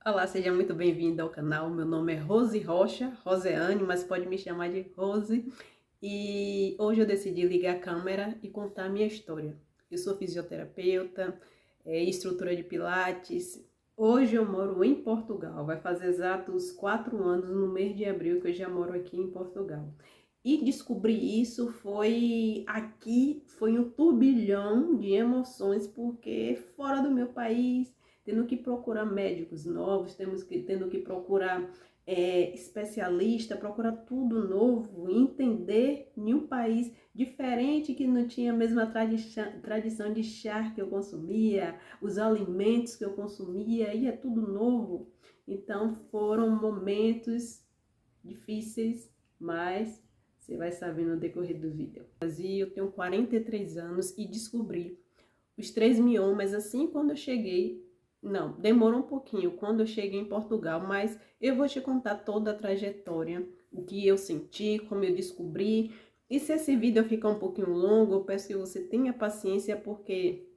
Olá, seja muito bem-vindo ao canal. Meu nome é Rose Rocha, Roseane, mas pode me chamar de Rose. E hoje eu decidi ligar a câmera e contar a minha história. Eu sou fisioterapeuta, instrutora de pilates. Hoje eu moro em Portugal. Vai fazer exatos 4 anos no mês de abril que eu já moro aqui em Portugal. E descobrir isso foi um turbilhão de emoções, porque fora do meu país, tendo que procurar médicos novos, tendo que procurar especialista, procurar tudo novo, entender em um país diferente que não tinha a mesma tradição de chá que eu consumia, os alimentos que eu consumia, e é tudo novo. Então foram momentos difíceis, mas você vai saber no decorrer do vídeo. Eu tenho 43 anos e descobri os 3 miomas assim quando eu cheguei. Não, demorou um pouquinho quando eu cheguei em Portugal, mas eu vou te contar toda a trajetória, o que eu senti, como eu descobri. E se esse vídeo ficar um pouquinho longo, eu peço que você tenha paciência, porque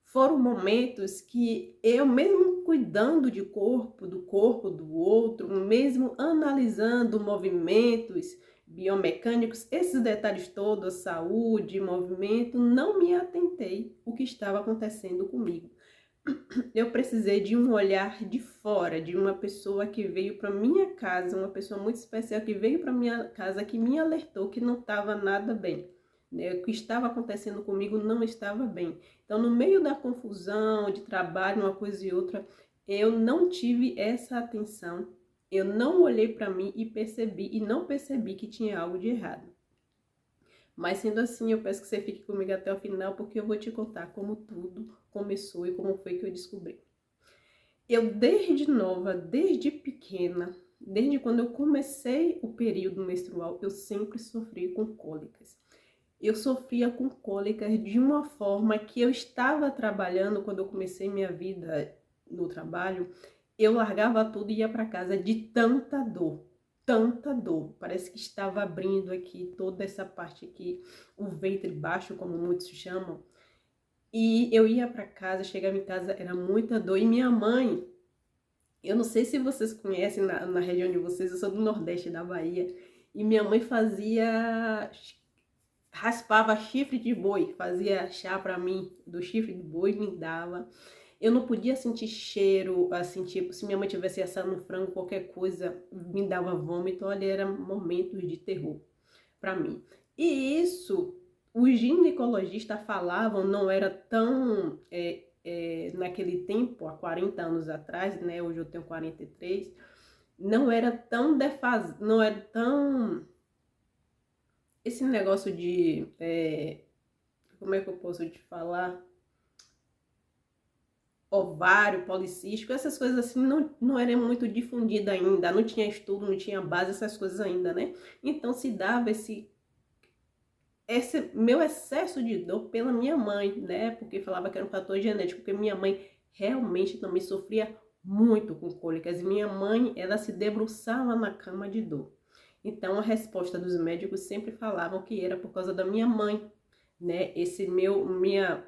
foram momentos que eu, mesmo cuidando do corpo do outro, mesmo analisando movimentos biomecânicos, esses detalhes todos, saúde, movimento, não me atentei o que estava acontecendo comigo. Eu precisei de um olhar de fora, de uma pessoa que veio para minha casa, uma pessoa muito especial que veio para minha casa, que me alertou que não estava nada bem, né? O que estava acontecendo comigo não estava bem. Então, no meio da confusão, de trabalho, uma coisa e outra, eu não tive essa atenção, eu não olhei para mim e não percebi que tinha algo de errado. Mas sendo assim, eu peço que você fique comigo até o final, porque eu vou te contar como tudo começou e como foi que eu descobri. Eu desde nova, desde pequena, desde quando eu comecei o período menstrual, eu sempre sofri com cólicas. Eu sofria com cólicas de uma forma que eu estava trabalhando, quando eu comecei minha vida no trabalho, eu largava tudo e ia para casa de tanta dor. Tanta dor, parece que estava abrindo aqui toda essa parte aqui, o ventre baixo, como muitos chamam. E eu ia para casa, chegava em casa, era muita dor. E minha mãe, eu não sei se vocês conhecem na região de vocês, eu sou do Nordeste da Bahia, e minha mãe raspava chifre de boi, fazia chá para mim do chifre de boi, me dava. Eu não podia sentir cheiro, assim, tipo, se minha mãe tivesse assando um frango, qualquer coisa, me dava vômito. Olha, era momentos de terror para mim. E isso, os ginecologistas falavam, não era tão, naquele tempo, há 40 anos atrás, né, hoje eu tenho 43, não era tão não era tão, esse negócio de, como é que eu posso te falar? Ovário, policístico, essas coisas assim não era muito difundida ainda, não tinha estudo, não tinha base, essas coisas ainda, né? Então se dava esse meu excesso de dor pela minha mãe, né? Porque falava que era um fator genético, porque minha mãe realmente também sofria muito com cólicas. E minha mãe, ela se debruçava na cama de dor. Então a resposta dos médicos sempre falavam que era por causa da minha mãe, né?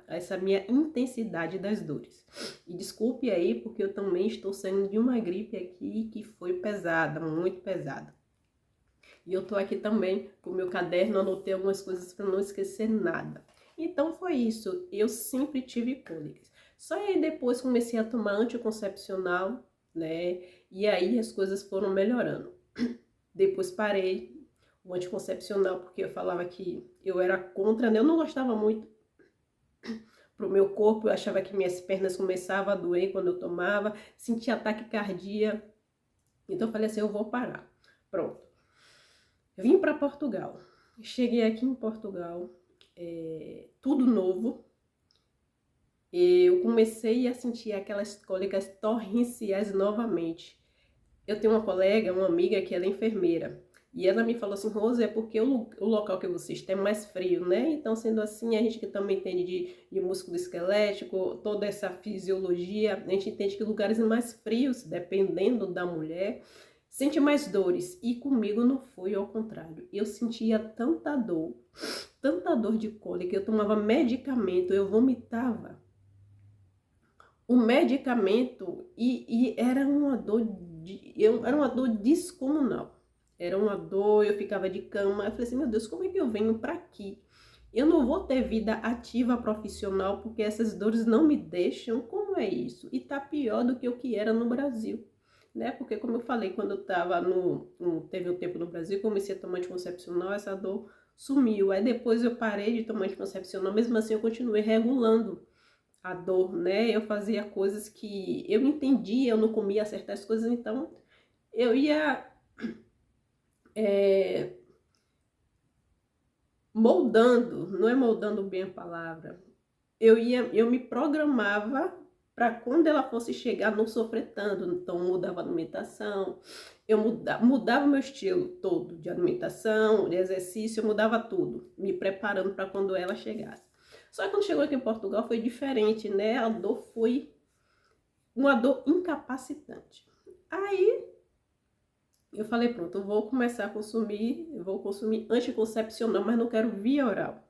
Essa minha intensidade das dores. E desculpe aí, porque eu também estou saindo de uma gripe aqui que foi pesada, muito pesada. E eu tô aqui também com o meu caderno, anotei algumas coisas para não esquecer nada. Então foi isso, eu sempre tive cólicas. Só aí depois comecei a tomar anticoncepcional, né? E aí as coisas foram melhorando. Depois parei o anticoncepcional porque eu falava que eu era contra, né? Eu não gostava muito pro meu corpo, eu achava que minhas pernas começavam a doer quando eu tomava, sentia ataque cardíaco. Então eu falei assim, eu vou parar. Pronto. Vim para Portugal. Cheguei aqui em Portugal, tudo novo. Eu comecei a sentir aquelas cólicas torrenciais novamente. Eu tenho uma colega, uma amiga que ela é enfermeira. E ela me falou assim, Rose, é porque o local que você está é mais frio, né? Então, sendo assim, a gente que também entende de músculo esquelético, toda essa fisiologia, a gente entende que lugares mais frios, dependendo da mulher, sente mais dores. E comigo não foi ao contrário. Eu sentia tanta dor de cólica, eu tomava medicamento, eu vomitava. O medicamento E era uma dor, era uma dor descomunal. Era uma dor, eu ficava de cama. Eu falei assim, meu Deus, como é que eu venho para aqui? Eu não vou ter vida ativa profissional porque essas dores não me deixam. Como é isso? E tá pior do que o que era no Brasil, né? Porque como eu falei, quando eu tava teve um tempo no Brasil, comecei a tomar anticoncepcional, essa dor sumiu. Aí depois eu parei de tomar anticoncepcional, mesmo assim eu continuei regulando a dor, né? Eu fazia coisas que eu entendia, eu não comia certas coisas, então eu ia moldando, não é moldando bem a palavra, eu me programava para quando ela fosse chegar não sofrer tanto, então eu mudava a alimentação, eu mudava o meu estilo todo de alimentação, de exercício, eu mudava tudo, me preparando para quando ela chegasse. Só que quando chegou aqui em Portugal foi diferente, né? A dor foi uma dor incapacitante. Aí eu falei, pronto, eu vou começar a consumir, eu vou consumir anticoncepcional, mas não quero via oral.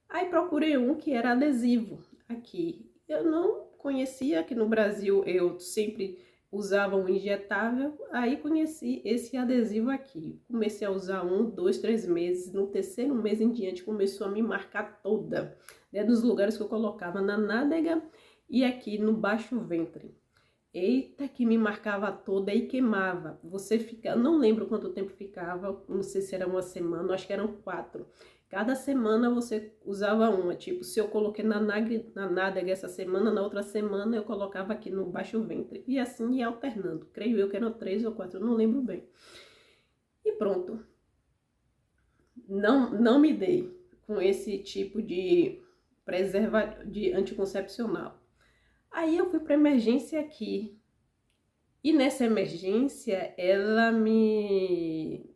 Aí procurei um que era adesivo aqui. Eu não conhecia, aqui no Brasil eu sempre usava um injetável, aí conheci esse adesivo aqui. Comecei a usar 1, 2, 3 meses, no terceiro mês em diante começou a me marcar toda, né, dos lugares que eu colocava na nádega e aqui no baixo ventre. Eita, que me marcava toda e queimava. Você fica, não lembro quanto tempo ficava, não sei se era uma semana, acho que eram 4. Cada semana você usava uma, tipo, se eu coloquei na nádega essa semana, na outra semana eu colocava aqui no baixo ventre. E assim ia alternando. Creio eu que eram 3 ou 4, não lembro bem. E pronto. Não me dei com esse tipo de de anticoncepcional. Aí eu fui para emergência aqui. E nessa emergência, ela me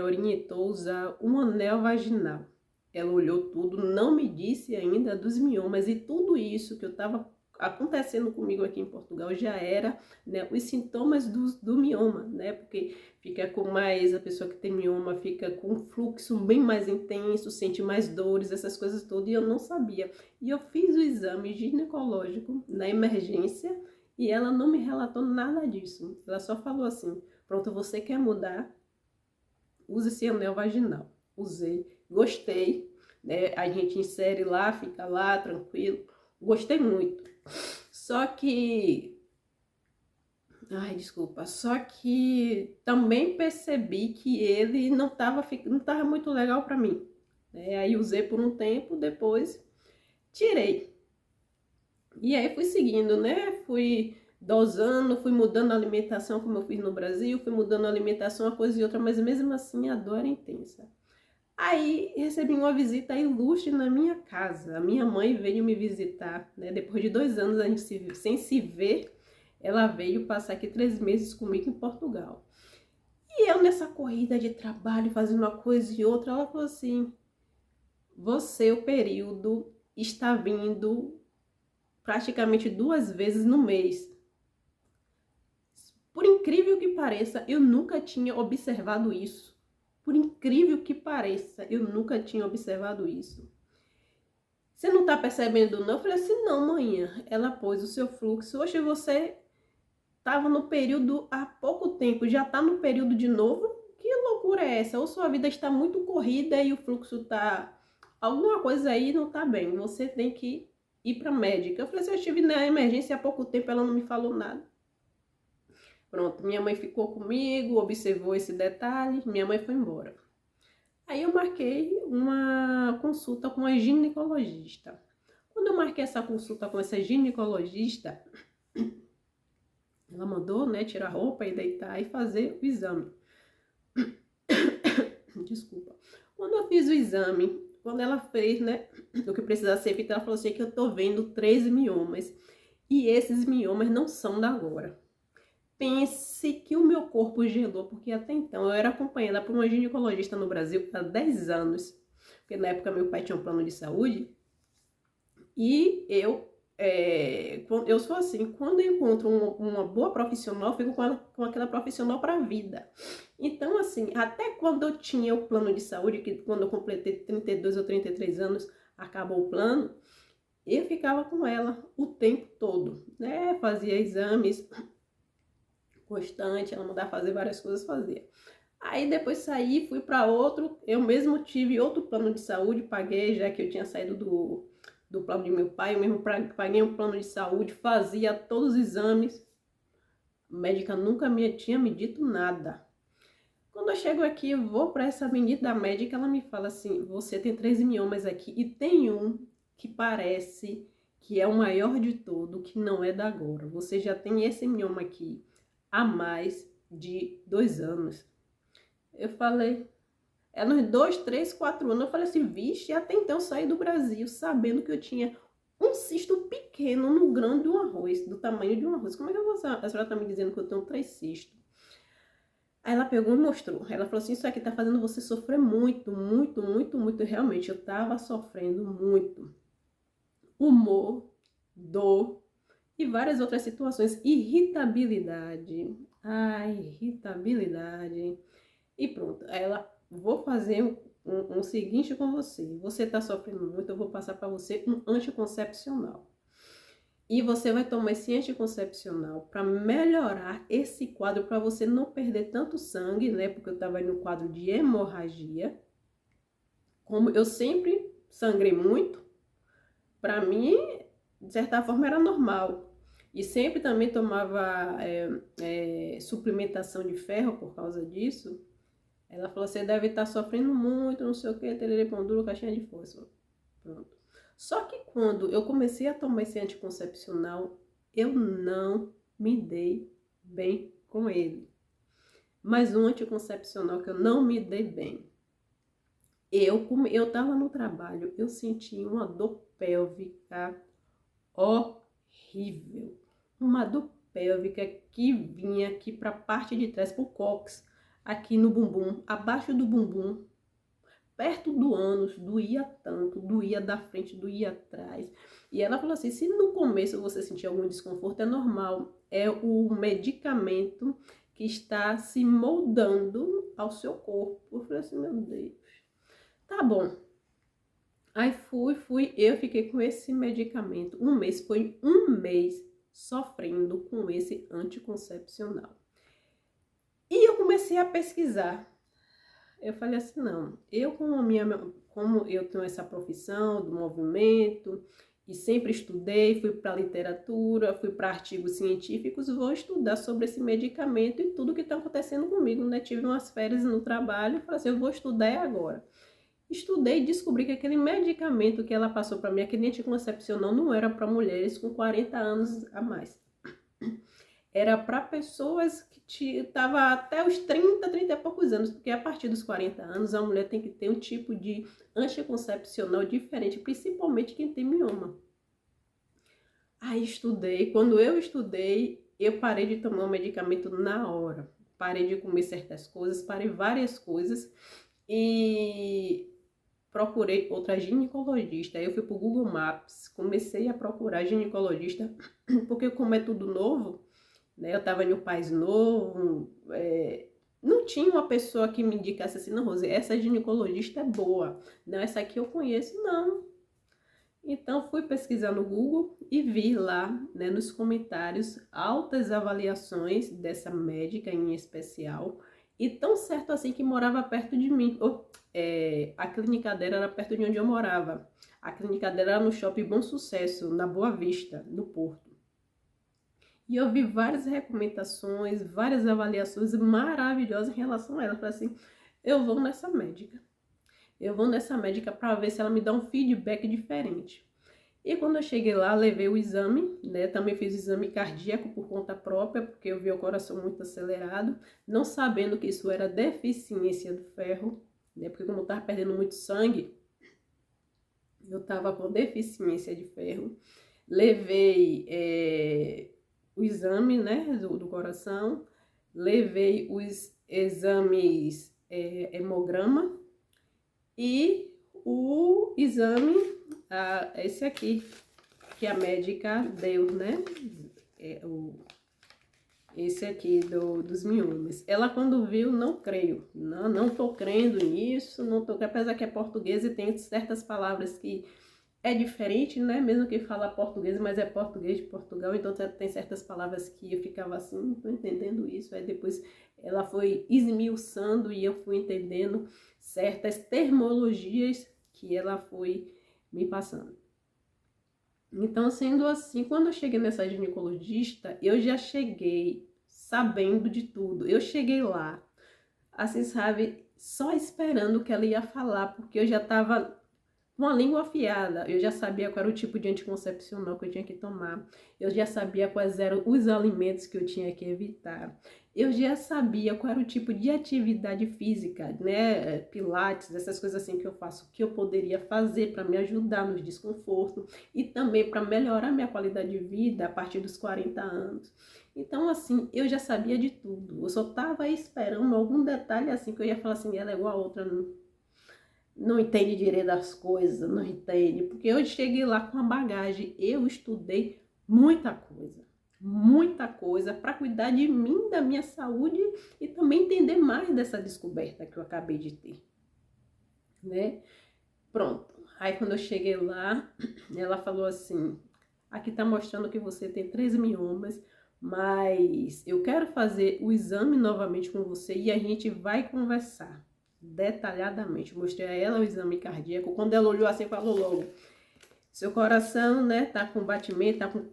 orientou a usar um anel vaginal. Ela olhou tudo, não me disse ainda dos miomas e tudo isso que eu estava acontecendo comigo aqui em Portugal já era, né, os sintomas do mioma, né, porque fica com mais, a pessoa que tem mioma fica com um fluxo bem mais intenso, sente mais dores, essas coisas todas, e eu não sabia. E eu fiz o exame ginecológico na emergência e ela não me relatou nada disso. Ela só falou assim, pronto, você quer mudar? Use esse anel vaginal. Usei, gostei, né? A gente insere lá, fica lá, tranquilo. Gostei muito. Só que... Ai, desculpa. Só que também percebi que ele não tava muito legal para mim. Aí usei por um tempo, depois tirei. E aí fui seguindo, né? Fui dosando, fui mudando a alimentação como eu fiz no Brasil, fui mudando a alimentação, uma coisa e outra, mas mesmo assim a dor era intensa. Aí recebi uma visita ilustre na minha casa. A minha mãe veio me visitar, né? Depois de 2 anos a gente sem se ver, ela veio passar aqui 3 meses comigo em Portugal. E eu nessa corrida de trabalho, fazendo uma coisa e outra, ela falou assim, você, o período está vindo praticamente 2 vezes no mês. Por incrível que pareça, eu nunca tinha observado isso. Por incrível que pareça, eu nunca tinha observado isso. Você não tá percebendo não? Eu falei assim, não, manhã. Ela pôs o seu fluxo. Hoje você tava no período há pouco tempo, já tá no período de novo? Que loucura é essa? Ou sua vida está muito corrida e o fluxo tá... Alguma coisa aí não tá bem. Você tem que ir pra médica. Eu falei assim, eu estive na emergência há pouco tempo, ela não me falou nada. Pronto, minha mãe ficou comigo, observou esse detalhe, minha mãe foi embora. Aí eu marquei uma consulta com a ginecologista. Quando eu marquei essa consulta com essa ginecologista, ela mandou, né, tirar a roupa e deitar e fazer o exame. Desculpa. Quando eu fiz o exame, quando ela fez, né, o que precisava ser feito, ela falou assim que eu tô vendo 13 miomas. E esses miomas não são da agora. Pense que o meu corpo gelou, porque até então eu era acompanhada por uma ginecologista no Brasil há 10 anos, porque na época meu pai tinha um plano de saúde, e eu sou assim, quando eu encontro uma boa profissional, eu fico com aquela profissional para a vida. Então, assim, até quando eu tinha o plano de saúde, que quando eu completei 32 ou 33 anos, acabou o plano, Eu ficava com ela o tempo todo, né? Fazia exames constante, ela mandava fazer várias coisas, fazia. Aí depois saí, fui para outro, eu mesmo tive outro plano de saúde, paguei, já que eu tinha saído do plano de meu pai, eu mesmo paguei um plano de saúde, fazia todos os exames, a médica nunca me tinha me dito nada. Quando eu chego aqui, eu vou para essa bendita médica, ela me fala assim, você tem 3 miomas aqui e tem um que parece que é o maior de todo, que não é da agora. Você já tem esse mioma aqui há mais de 2 anos. Eu falei, é nos 2, 3, 4 anos, eu falei assim, vixe, até então eu saí do Brasil sabendo que eu tinha um cisto pequeno no grão de um arroz, do tamanho de um arroz. Como é que a senhora está me dizendo que eu tenho 3 cistos? Aí ela pegou e mostrou. Ela falou assim, isso aqui tá fazendo você sofrer muito, muito, muito, muito. Realmente, eu tava sofrendo muito. Humor, dor e várias outras situações. Irritabilidade. Ai, irritabilidade. E pronto. Aí ela, vou fazer um seguinte com você. Você tá sofrendo muito, eu vou passar para você um anticoncepcional. E você vai tomar esse anticoncepcional para melhorar esse quadro, para você não perder tanto sangue, né? Porque eu estava no quadro de hemorragia. Como eu sempre sangrei muito, para mim, de certa forma, era normal. E sempre também tomava suplementação de ferro por causa disso. Ela falou, você deve estar sofrendo muito, não sei o que, tererê, pão duro, caixinha de força. Pronto. Só que quando eu comecei a tomar esse anticoncepcional, eu não me dei bem com ele. Mas um anticoncepcional que eu não me dei bem. Eu tava no trabalho, eu senti uma dor pélvica horrível. Uma dor pélvica que vinha aqui para a parte de trás, pro cóccix, aqui no bumbum, abaixo do bumbum, perto do ânus, doía tanto, doía da frente, doía atrás. E ela falou assim, se no começo você sentir algum desconforto, é normal. É o medicamento que está se moldando ao seu corpo. Eu falei assim, meu Deus. Tá bom. Aí eu fiquei com esse medicamento. Foi um mês sofrendo com esse anticoncepcional. E eu comecei a pesquisar. Eu falei assim, não, como eu tenho essa profissão do movimento e sempre estudei, fui para literatura, fui para artigos científicos, vou estudar sobre esse medicamento e tudo que está acontecendo comigo, né? Tive umas férias no trabalho e falei assim, eu vou estudar agora. Estudei e descobri que aquele medicamento que ela passou para mim, aquele anticoncepcional, não era para mulheres com 40 anos a mais. Era para pessoas que estavam até os 30 e poucos anos, porque a partir dos 40 anos a mulher tem que ter um tipo de anticoncepcional diferente, principalmente quem tem mioma. Aí estudei, quando eu estudei, eu parei de tomar o medicamento na hora. Parei de comer certas coisas, parei várias coisas e procurei outra ginecologista. Aí eu fui pro Google Maps, comecei a procurar ginecologista, porque como é tudo novo, né? Eu estava em um país novo, não tinha uma pessoa que me indicasse assim, não, Rose, essa ginecologista é boa, não, essa aqui eu conheço, não. Então fui pesquisar no Google e vi lá, né, nos comentários altas avaliações dessa médica em especial, e tão certo assim que morava perto de mim. A clínica dela era perto de onde eu morava. A clínica dela era no Shopping Bom Sucesso, na Boa Vista, no Porto. E eu vi várias recomendações, várias avaliações maravilhosas em relação a ela. Eu falei assim, eu vou nessa médica. Eu vou nessa médica para ver se ela me dá um feedback diferente. E quando eu cheguei lá, levei o exame, né? Também fiz o exame cardíaco por conta própria, porque eu vi o coração muito acelerado, não sabendo que isso era deficiência do ferro, né? Porque como eu estava perdendo muito sangue, eu estava com deficiência de ferro. Levei o exame, né, do coração, levei os exames hemograma e o exame, esse aqui, que a médica deu, né, esse aqui dos miomas. Ela quando viu, não creio, não tô crendo nisso, não tô, apesar que é português e tem certas palavras que é diferente, né? Mesmo que fala português, mas é português de Portugal, então tem certas palavras que eu ficava assim, não tô entendendo isso. Aí depois ela foi esmiuçando e eu fui entendendo certas termologias que ela foi me passando. Então, sendo assim, quando eu cheguei nessa ginecologista, eu já cheguei sabendo de tudo. Eu cheguei lá, assim, sabe, só esperando o que ela ia falar, porque eu já estava com a língua afiada. Eu já sabia qual era o tipo de anticoncepcional que eu tinha que tomar. Eu já sabia quais eram os alimentos que eu tinha que evitar. Eu já sabia qual era o tipo de atividade física, né? Pilates, essas coisas assim que eu faço, que eu poderia fazer para me ajudar nos desconfortos e também para melhorar minha qualidade de vida a partir dos 40 anos. Então, assim, eu já sabia de tudo. Eu só estava esperando algum detalhe assim que eu ia falar assim, ela é igual a outra, não entende direito das coisas, não entende. Porque eu cheguei lá com a bagagem, eu estudei muita coisa para cuidar de mim, da minha saúde e também entender mais dessa descoberta que eu acabei de ter, né? Pronto. Aí quando eu cheguei lá, ela falou assim, aqui tá mostrando que você tem 3 miomas, mas eu quero fazer o exame novamente com você e a gente vai conversar detalhadamente. Eu mostrei a ela o exame cardíaco. Quando ela olhou assim, falou logo, seu coração, né, tá com batimento, tá com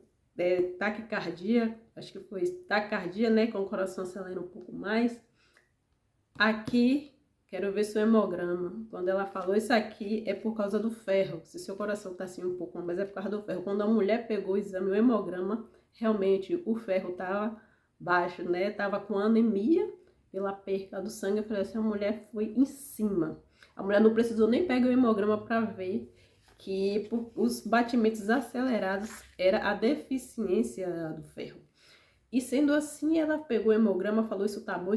taquicardia, acho que foi taquicardia, né, com o coração acelerando um pouco mais. Aqui, quero ver seu hemograma. Quando ela falou, isso aqui é por causa do ferro. Se seu coração tá assim um pouco, mas é por causa do ferro. Quando a mulher pegou o exame, o hemograma, realmente o ferro tava baixo, né? Tava com anemia pela perca do sangue. Eu falei assim, a mulher foi em cima. A mulher não precisou nem pegar o hemograma para ver que os batimentos acelerados era a deficiência do ferro. E sendo assim, ela pegou o hemograma, falou isso tá bom,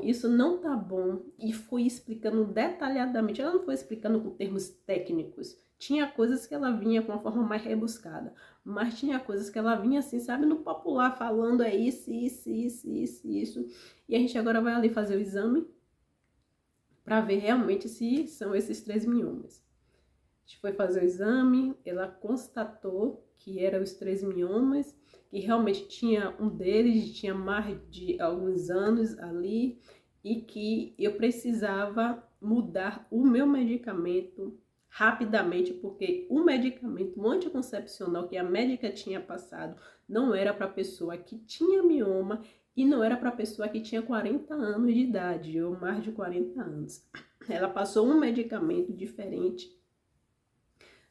isso não tá bom. E foi explicando detalhadamente. Ela não foi explicando com termos técnicos. Tinha coisas que ela vinha com uma forma mais rebuscada. Mas tinha coisas que ela vinha assim, sabe, no popular, falando é isso. E a gente agora vai ali fazer o exame para ver realmente se são esses 3 miomas. A gente foi fazer o exame, ela constatou que eram os 3 miomas, que realmente tinha um deles, tinha mais de alguns anos ali, e que eu precisava mudar o meu medicamento rapidamente, porque o medicamento o anticoncepcional que a médica tinha passado não era para pessoa que tinha mioma e não era para pessoa que tinha 40 anos de idade, ou mais de 40 anos. Ela passou um medicamento diferente,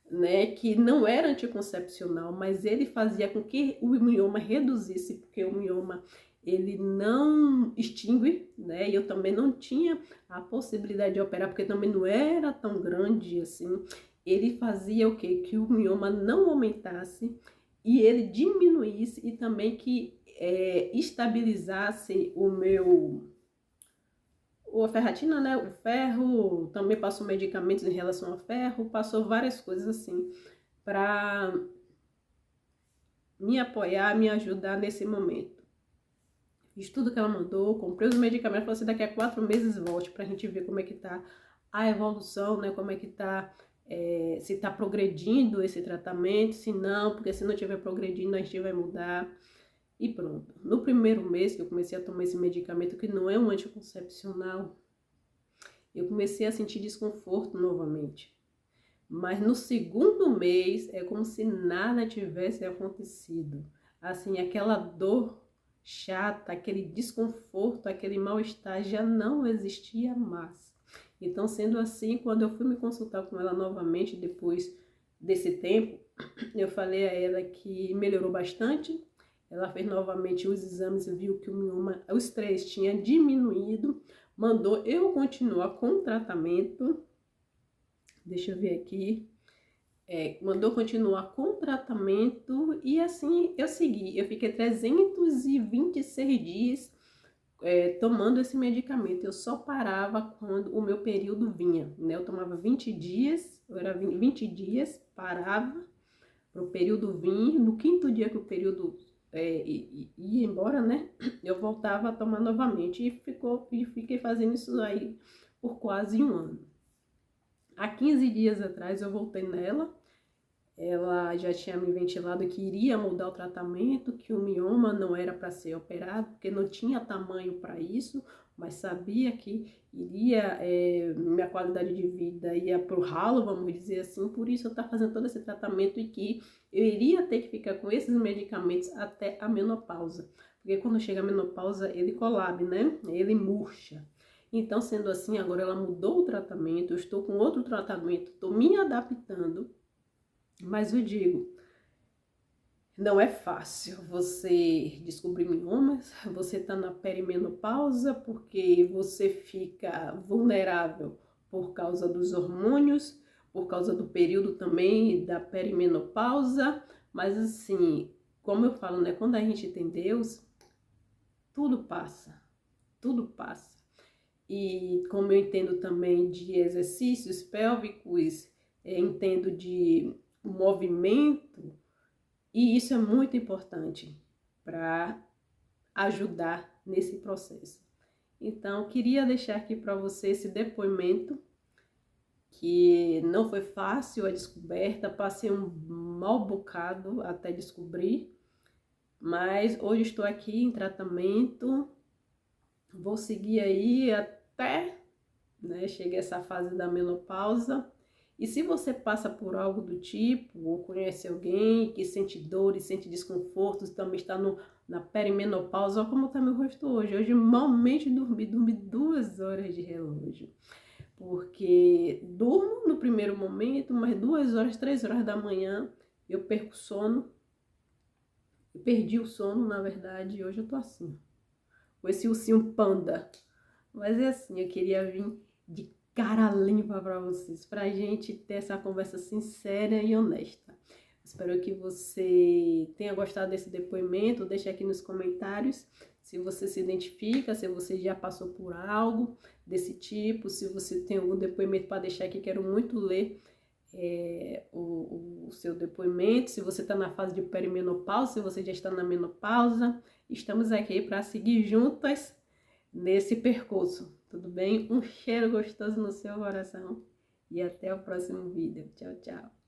né, que não era anticoncepcional, mas ele fazia com que o mioma reduzisse, porque o mioma ele não extingue, né, e eu também não tinha a possibilidade de operar, porque também não era tão grande assim. Ele fazia o quê? Que o mioma não aumentasse e ele diminuísse e também que estabilizasse o meu a ferratina, né, o ferro, também passou medicamentos em relação ao ferro, passou várias coisas assim para me apoiar, me ajudar nesse momento. Fiz tudo que ela mandou, comprei os medicamentos, falei assim, daqui a 4 meses volte pra gente ver como é que tá a evolução, né, como é que tá, se tá progredindo esse tratamento, se não, porque se não estiver progredindo a gente vai mudar. E pronto. No primeiro mês que eu comecei a tomar esse medicamento, que não é um anticoncepcional, eu comecei a sentir desconforto novamente. Mas no segundo mês é como se nada tivesse acontecido. Assim, aquela dor chata, aquele desconforto, aquele mal-estar já não existia mais. Então, sendo assim, quando eu fui me consultar com ela novamente depois desse tempo, eu falei a ela que melhorou bastante. Ela fez novamente os exames e viu que o mioma, os 3 tinha diminuído, mandou eu continuar com o tratamento. Deixa eu ver aqui. Mandou continuar com o tratamento e assim eu segui. Eu fiquei 326 dias tomando esse medicamento. Eu só parava quando o meu período vinha, né? Eu tomava 20 dias, eu era 20 dias, parava para o período vir. No 5º dia que o período ia embora, né? Eu voltava a tomar novamente e fiquei fazendo isso aí por quase um ano. Há 15 dias atrás eu voltei nela. ela já tinha me ventilado que iria mudar o tratamento, que o mioma não era para ser operado, porque não tinha tamanho para isso, mas sabia que iria, minha qualidade de vida ia para o ralo, vamos dizer assim, por isso eu estava fazendo todo esse tratamento e que eu iria ter que ficar com esses medicamentos até a menopausa, porque quando chega a menopausa ele colapsa, né? Ele murcha. Então, sendo assim, agora ela mudou o tratamento, eu estou com outro tratamento, estou me adaptando, mas eu digo, não é fácil você descobrir miomas, você está na perimenopausa porque você fica vulnerável por causa dos hormônios, por causa do período também da perimenopausa, mas assim, como eu falo, né, quando a gente tem Deus, tudo passa, tudo passa. E como eu entendo também de exercícios pélvicos, entendo de movimento, e isso é muito importante para ajudar nesse processo. Então, queria deixar aqui para você esse depoimento, que não foi fácil a descoberta, passei um mau bocado até descobrir, mas hoje estou aqui em tratamento, vou seguir aí até, né, chegar essa fase da menopausa. E se você passa por algo do tipo, ou conhece alguém que sente dores, sente desconfortos, também está na perimenopausa, olha como está meu rosto hoje. Hoje malmente dormi 2 horas de relógio. Porque durmo no primeiro momento, mas 2 horas, 3 horas da manhã eu perco sono. Eu perdi o sono, na verdade, e hoje eu tô assim, com esse ursinho panda. Mas é assim, eu queria vir de cara limpa para vocês, pra gente ter essa conversa sincera e honesta. Espero que você tenha gostado desse depoimento, deixe aqui nos comentários se você se identifica, se você já passou por algo desse tipo, se você tem algum depoimento para deixar aqui, quero muito ler o seu depoimento, se você está na fase de perimenopausa, se você já está na menopausa, estamos aqui para seguir juntas nesse percurso, tudo bem? Um cheiro gostoso no seu coração e até o próximo vídeo. Tchau, tchau!